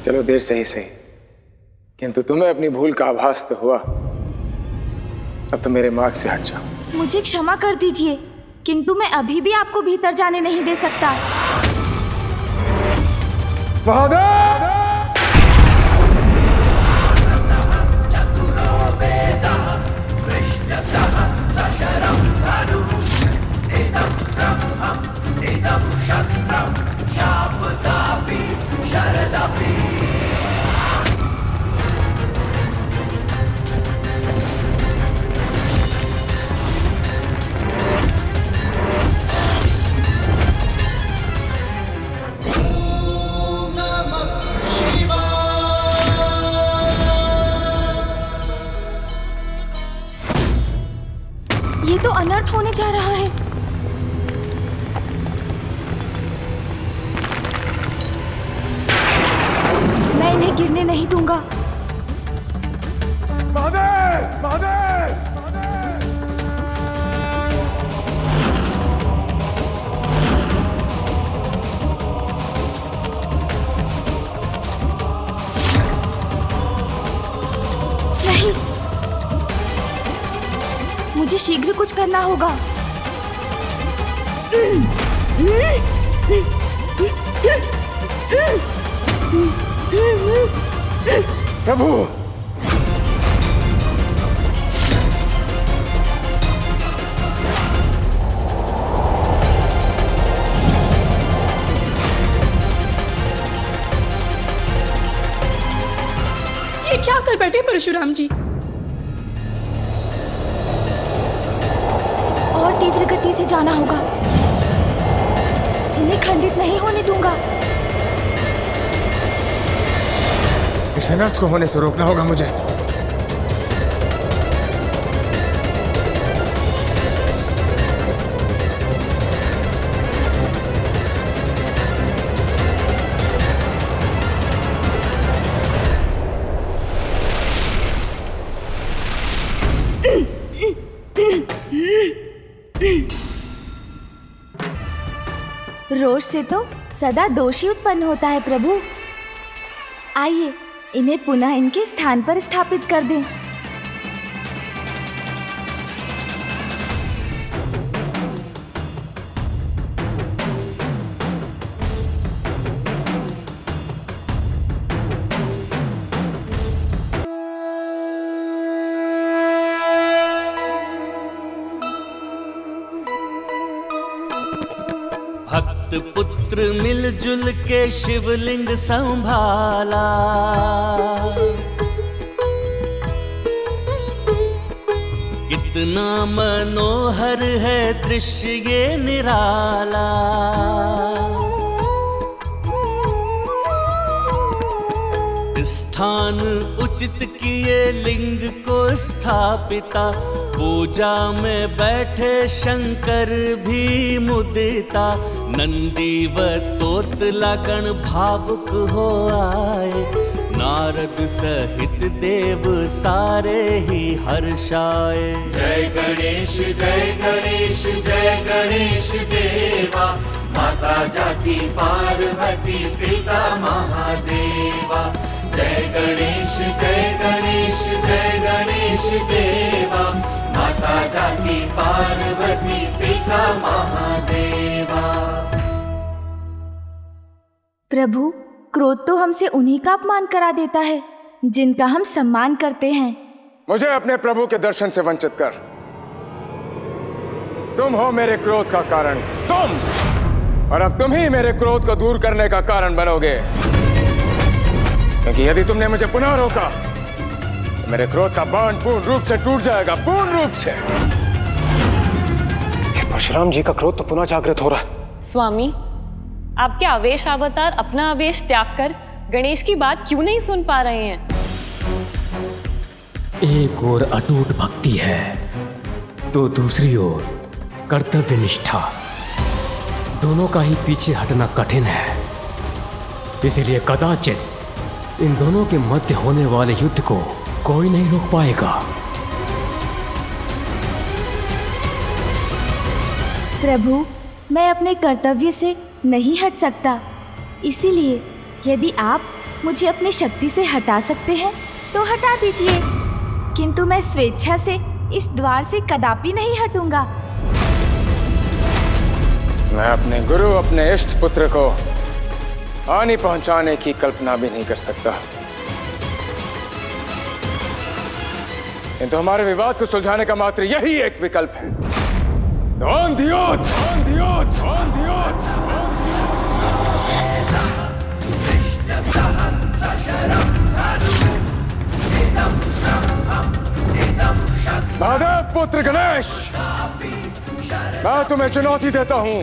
चलो देर से ही सही, किंतु तुम्हें अपनी भूल का आभास तो हुआ। अब तो मेरे मार्ग से हट जाओ। मुझे क्षमा कर दीजिए, किंतु मैं अभी भी आपको भीतर जाने नहीं दे सकता। ये तो अनर्थ होने जा रहा है। मैं इन्हें गिरने नहीं दूंगा। नहीं, मुझे शीघ्र कुछ करना होगा। प्रभु, ये क्या कर बैठे परशुराम जी? और तीव्र गति से जाना होगा। इन्हें खंडित नहीं होने दूंगा। इस अनर्थ को होने से रोकना होगा मुझे। रोष से तो सदा दोष ही उत्पन्न होता है प्रभु। आइए, इन्हें पुनः इनके स्थान पर स्थापित कर दें। भक्त पुत्र मिलजुल के शिवलिंग संभाला, कितना मनोहर है दृश्य ये निराला। स्थान उचित किए लिंग को स्थापिता, पूजा में बैठे शंकर भी मुदिता। नंदी व तोतला गण भावुक हो आए, नारद सहित देव सारे ही हर्षाए। जय गणेश जय गणेश जय गणेश देवा, माता जाति पार्वती पिता महादेवा। जय गणेश जय गणेश जय गणेश देवा, माता जाति पार्वती पिता महादेवा। प्रभु, क्रोध तो हमसे उन्हीं का अपमान करा देता है जिनका हम सम्मान करते हैं। मुझे अपने प्रभु के दर्शन से वंचित कर। तुम हो मेरे क्रोध का कारण, तुम, और अब तुम ही मेरे क्रोध को दूर करने का कारण बनोगे। क्योंकि यदि तुमने मुझे पुनः रोका तो मेरे क्रोध का बांध पूर्ण रूप से टूट जाएगा, पूर्ण रूप से। परशुराम जी का क्रोध तो पुनः जागृत हो रहा है। स्वामी, आपके आवेश अवतार अपना आवेश त्याग कर गणेश की बात क्यों नहीं सुन पा रहे हैं? एक ओर अटूट भक्ति है तो दूसरी ओर कर्तव्य निष्ठा। दोनों का ही पीछे हटना कठिन है। इसीलिए कदाचित इन दोनों के मध्य होने वाले युद्ध को कोई नहीं रोक पाएगा। प्रभु, मैं अपने कर्तव्य से नहीं हट सकता। इसीलिए यदि आप मुझे अपनी शक्ति से हटा सकते हैं तो हटा दीजिए, किंतु मैं स्वेच्छा से इस द्वार से कदापि नहीं हटूंगा। मैं अपने गुरु, अपने इष्ट पुत्र को हानि पहुंचाने की कल्पना भी नहीं कर सकता, किंतु हमारे विवाद को सुलझाने का मात्र यही एक विकल्प है। On the oath, on the oath, on the oath. Mahadev पुत्र गणेश, मैं तुम्हें चुनौती देता हूं,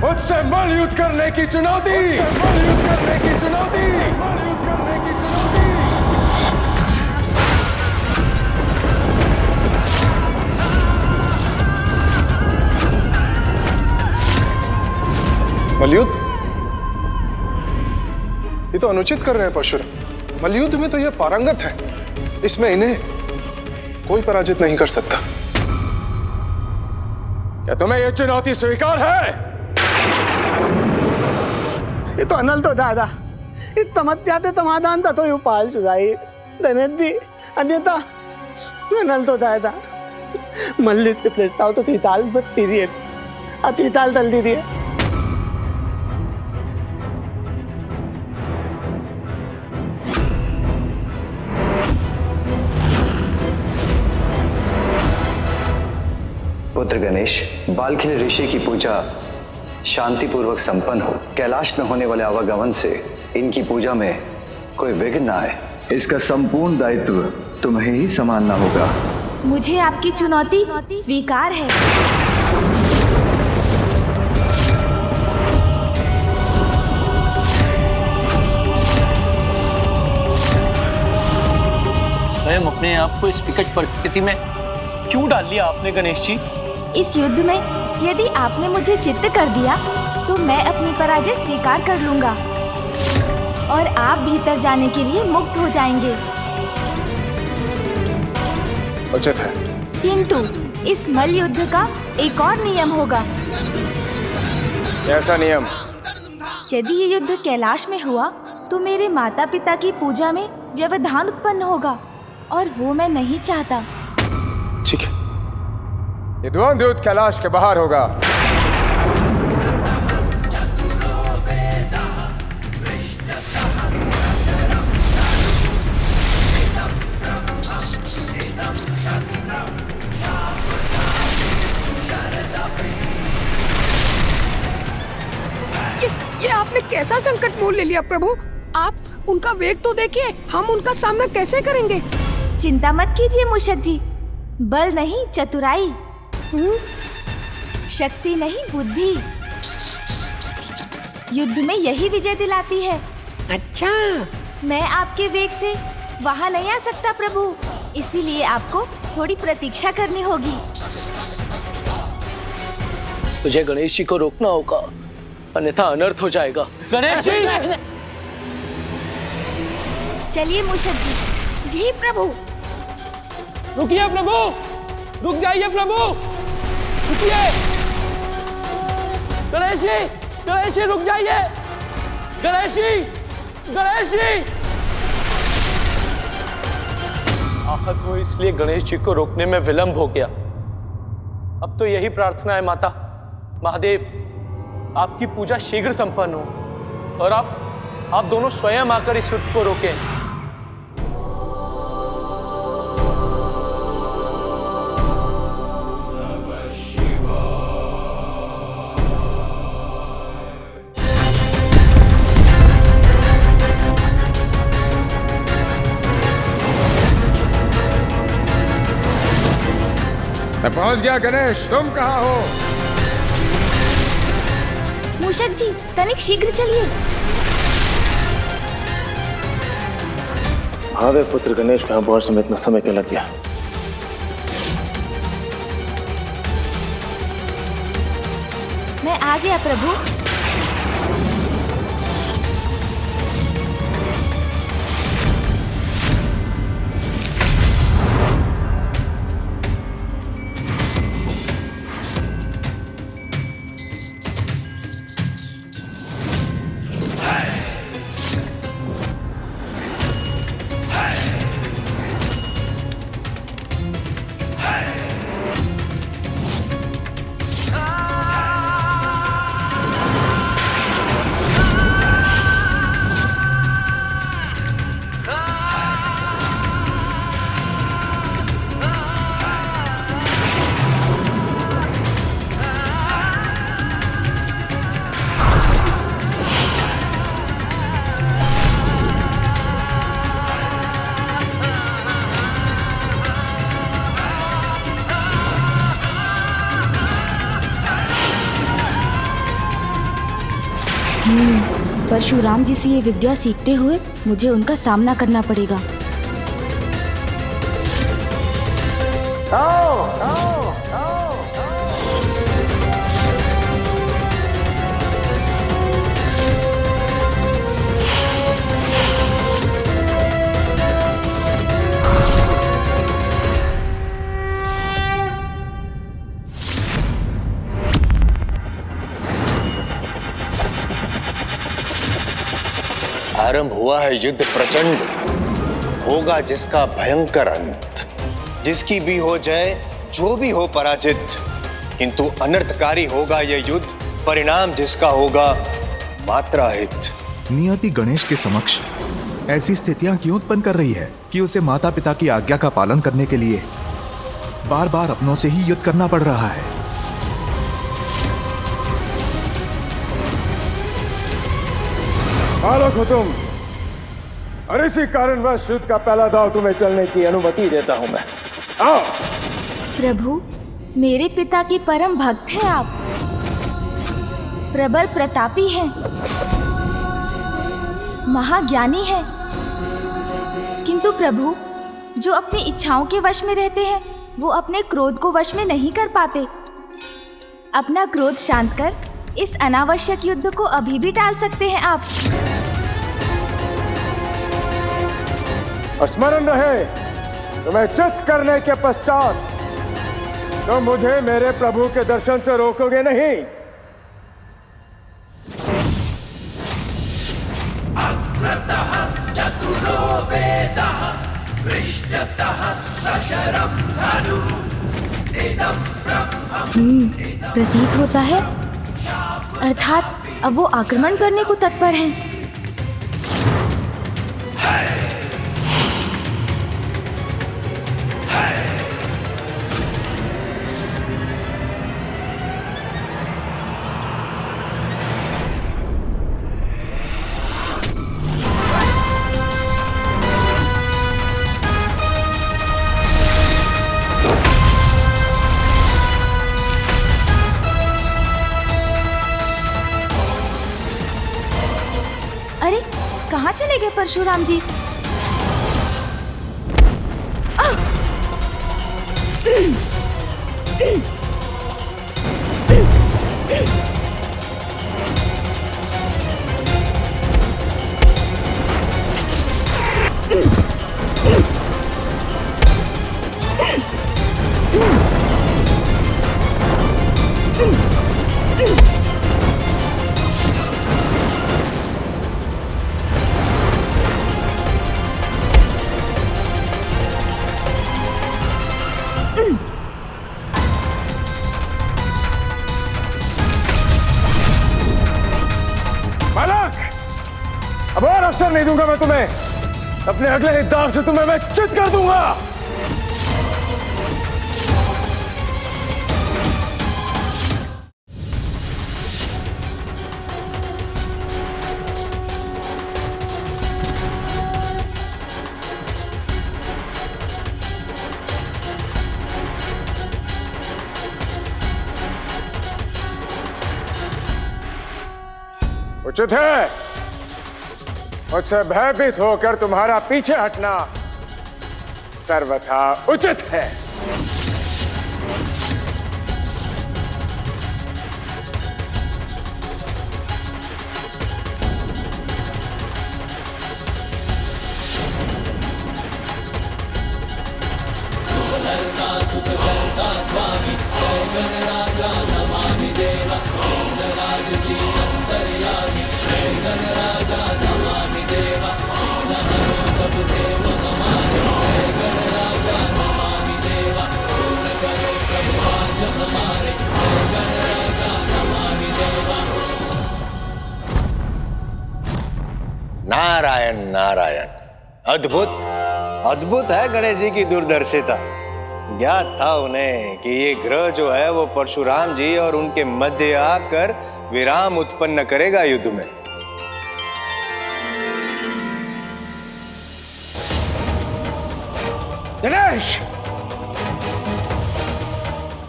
मुझसे मल युद्ध करने की चुनौती, मल युद्ध करने की चुनौती, मल युद्ध करने की चुनौती। मलयुद्ध? ये तो अनुचित कर रहे हैं परशुराम। मलयुद्ध में तो ये पारंगत है, इसमें इन्हें कोई पराजित नहीं कर सकता। क्या तुम्हें यह चुनौती स्वीकार है? ये तो अनल तो दादा तमत्याते समाधान था तो यू पाल सुधाई धनेदी अन्यथा अनल तो दादा मल्लित प्रस्ताव तो त्रिताल बत्ती रही है, त्रिताल तल दी है। पुत्र गणेश, बालखिल ऋषि की पूजा शांतिपूर्वक संपन्न हो। कैलाश में होने वाले आवागमन से इनकी पूजा में कोई विघ्न न आए, इसका संपूर्ण दायित्व तुम्हें ही संभालना होगा। मुझे आपकी चुनौती स्वीकार है। स्वयं अपने आप को इस विकट परिस्थिति में क्यों डाल लिया आपने गणेश जी? इस युद्ध में यदि आपने मुझे चित्त कर दिया तो मैं अपनी पराजय स्वीकार कर लूंगा और आप भीतर जाने के लिए मुक्त हो जाएंगे। उचित है, किंतु इस मल युद्ध का एक और नियम होगा। कैसा नियम? यदि ये युद्ध कैलाश में हुआ तो मेरे माता पिता की पूजा में व्यवधान उत्पन्न होगा और वो मैं नहीं चाहता। ठीक है, ये द्वंद्व युद्ध कैलाश के बाहर होगा। ये आपने कैसा संकट मोल ले लिया प्रभु? आप उनका वेग तो देखिए, हम उनका सामना कैसे करेंगे? चिंता मत कीजिए मूषक जी, बल नहीं चतुराई, शक्ति नहीं बुद्धि, युद्ध में यही विजय दिलाती है। अच्छा, मैं आपके वेग से वहां नहीं आ सकता प्रभु, इसीलिए आपको थोड़ी प्रतीक्षा करनी होगी। तुझे गणेश जी को रोकना होगा, अन्यथा अनर्थ हो जाएगा। गणेश जी! चलिए मूषक जी। जी प्रभु। रुकिए प्रभु, रुक जाइए प्रभु, रुकिए। गणेश जी रुक जाइए। गणेश जी। आहत हो इसलिए गणेश जी को रोकने में विलंब हो गया। अब तो यही प्रार्थना है माता, महादेव आपकी पूजा शीघ्र संपन्न हो और आप दोनों स्वयं आकर इस युद्ध को रोकें। मैं पहुंच गया गणेश, तुम कहाँ हो? मूषक जी तनिक शीघ्र चलिए। महादेव पुत्र गणेश के यहाँ पहुंचने में इतना समय क्यों लग गया? मैं आ गया प्रभु। परशुराम जी से ये विद्या सीखते हुए मुझे उनका सामना करना पड़ेगा। आओ, आओ, आओ। आरंभ हुआ है युद्ध प्रचंड, होगा जिसका भयंकर अंत। जिसकी भी हो जय, जो भी हो पराजित, किंतु अनर्थकारी होगा यह युद्ध, परिणाम जिसका होगा मात्रा हित। नियति गणेश के समक्ष ऐसी स्थितियां क्यों उत्पन्न कर रही है कि उसे माता पिता की आज्ञा का पालन करने के लिए बार बार अपनों से ही युद्ध करना पड़ रहा है। बालक हो तुम, और इसी कारणवश युद्ध का पहला दांव तुम्हें चलने की अनुमति देता हूं मैं। आओ। प्रभु, मेरे पिता के परम भक्त हैं आप, प्रबल प्रतापी हैं, महाज्ञानी हैं। किंतु प्रभु, जो अपनी इच्छाओं के वश में रहते हैं वो अपने क्रोध को वश में नहीं कर पाते। अपना क्रोध शांत कर इस अनावश्यक युद्ध को अभी भी टाल सकते हैं आप। स्मरण रहे, तुम्हें चित करने के पश्चात तुम मुझे मेरे प्रभु के दर्शन से रोकोगे नहीं। अग्रतः चतुरो वेदः पृष्ठतः सशरं धनु इदं ब्रह्मं। प्रतीत होता है अर्थात अब वो आक्रमण करने को तत्पर हैं। अरे कहाँ चले गए परशुराम जी? अब और अवसर नहीं दूंगा मैं तुम्हें। अपने अगले ही दांव से तुम्हें मैं चित कर दूंगा। उचित है, मुझसे भयभीत होकर तुम्हारा पीछे हटना सर्वथा उचित है। स्वामी जय गणराजा नमामि देवा, गणराज जी अंतर्यामी जय गणराजा नमामि देवा, विघ्नहरो सब देव हमारे जय गणराजा नमामि देवा, पूर्ण करो प्रभु आज हमारे जय गणराजा नमामि देवा। नारायण नारायण, अद्भुत अद्भुत है गणेश जी की दूरदर्शिता। ज्ञात था उन्हें कि ये ग्रह जो है वो परशुराम जी और उनके मध्य आकर विराम उत्पन्न करेगा युद्ध में। दिनेश,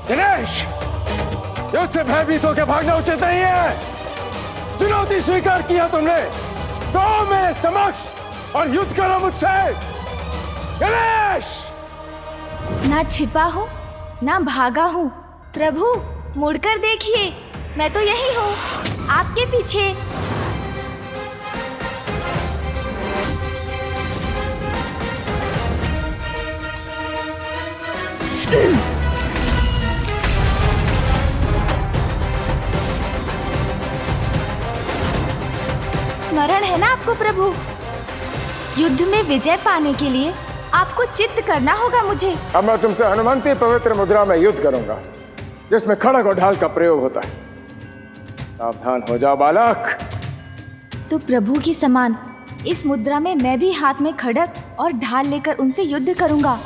दिनेश, युद्ध से भयभीत होकर भागना उचित नहीं है। चुनौती स्वीकार किया तुमने तो मेरे समक्ष और युद्ध करो मुझसे। गणेश! ना छिपा हूँ ना भागा हूँ। प्रभु मुड़कर देखिए, मैं तो यही हूँ, आपके पीछे। स्मरण है ना आपको प्रभु? युद्ध में विजय पाने के लिए आपको चित्त करना होगा मुझे। अब मैं तुमसे हनुमंती पवित्र मुद्रा में युद्ध करूंगा, जिसमें खड़ग और ढाल का प्रयोग होता है। सावधान हो जाओ बालक। तो प्रभु की समान इस मुद्रा में मैं भी हाथ में खड़ग और ढाल लेकर उनसे युद्ध करूंगा।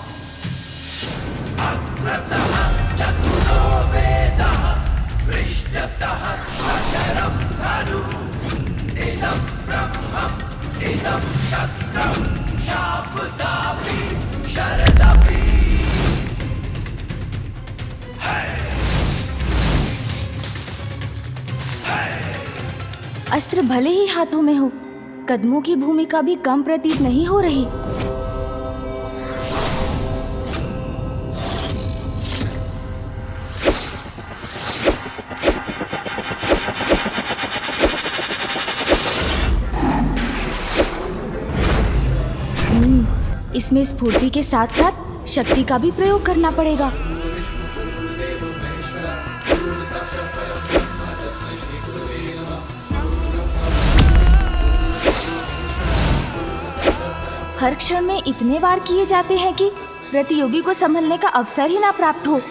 अस्त्र भले ही हाथों में हो, कदमों की भूमिका भी कम प्रतीत नहीं हो रही। इसमें स्फूर्ति के साथ साथ शक्ति का भी प्रयोग करना पड़ेगा। हर क्षण में इतने वार किए जाते हैं कि प्रतियोगी को संभलने का अवसर ही ना प्राप्त हो।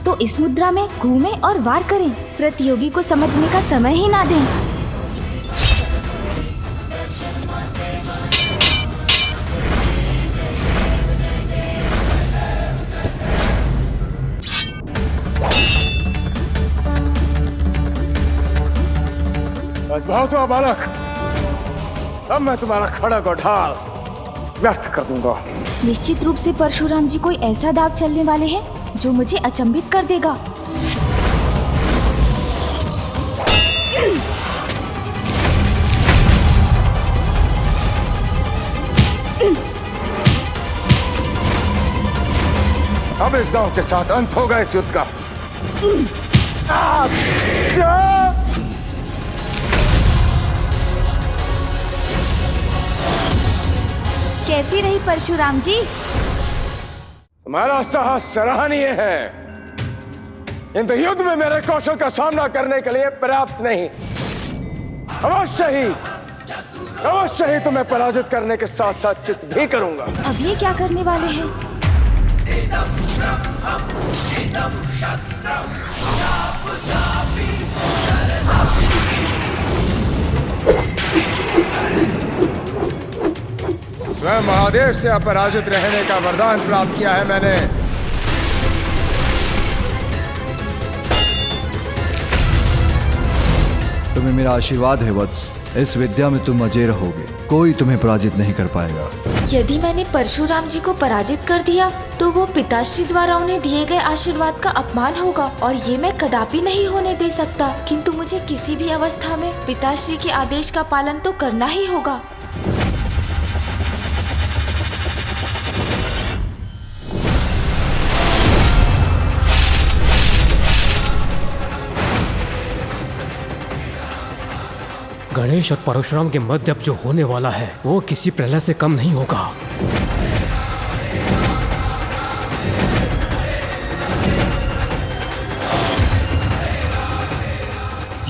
तो इस मुद्रा में घूमें और वार करें, प्रतियोगी को समझने का समय ही ना दें। बस बहुत हुआ बालक, अब मैं तुम्हारा खड़ग और ढाल व्यर्थ कर दूंगा। निश्चित रूप से परशुराम जी कोई ऐसा दाव चलने वाले हैं जो मुझे अचंभित कर देगा। अब इस दांव के साथ अंत होगा इस युद्ध का। कैसी रही परशुराम जी? तुम्हारा साहस सराहनीय है, किंतु युद्ध में मेरे कौशल का सामना करने के लिए पर्याप्त नहीं। अवश्य ही तुम्हें पराजित करने के साथ साथ चित भी करूंगा। अब ये क्या करने वाले हैं? स्वयं महादेव से अपराजित रहने का वरदान प्राप्त किया है मैंने। तुम्हें मेरा आशीर्वाद है वत्स, इस विद्या में तुम अजय रहोगे, कोई तुम्हें पराजित नहीं कर पाएगा। यदि मैंने परशुराम जी को पराजित कर दिया तो वो पिताश्री द्वारा उन्हें दिए गए आशीर्वाद का अपमान होगा और ये मैं कदापि नहीं होने दे सकता। किंतु मुझे किसी भी अवस्था में पिताश्री के आदेश का पालन तो करना ही होगा। गणेश और परशुराम के मध्य अब जो होने वाला है वो किसी प्रलय से कम नहीं होगा।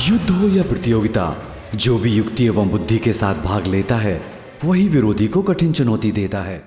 युद्ध हो या प्रतियोगिता, जो भी युक्ति एवं बुद्धि के साथ भाग लेता है वही विरोधी को कठिन चुनौती देता है।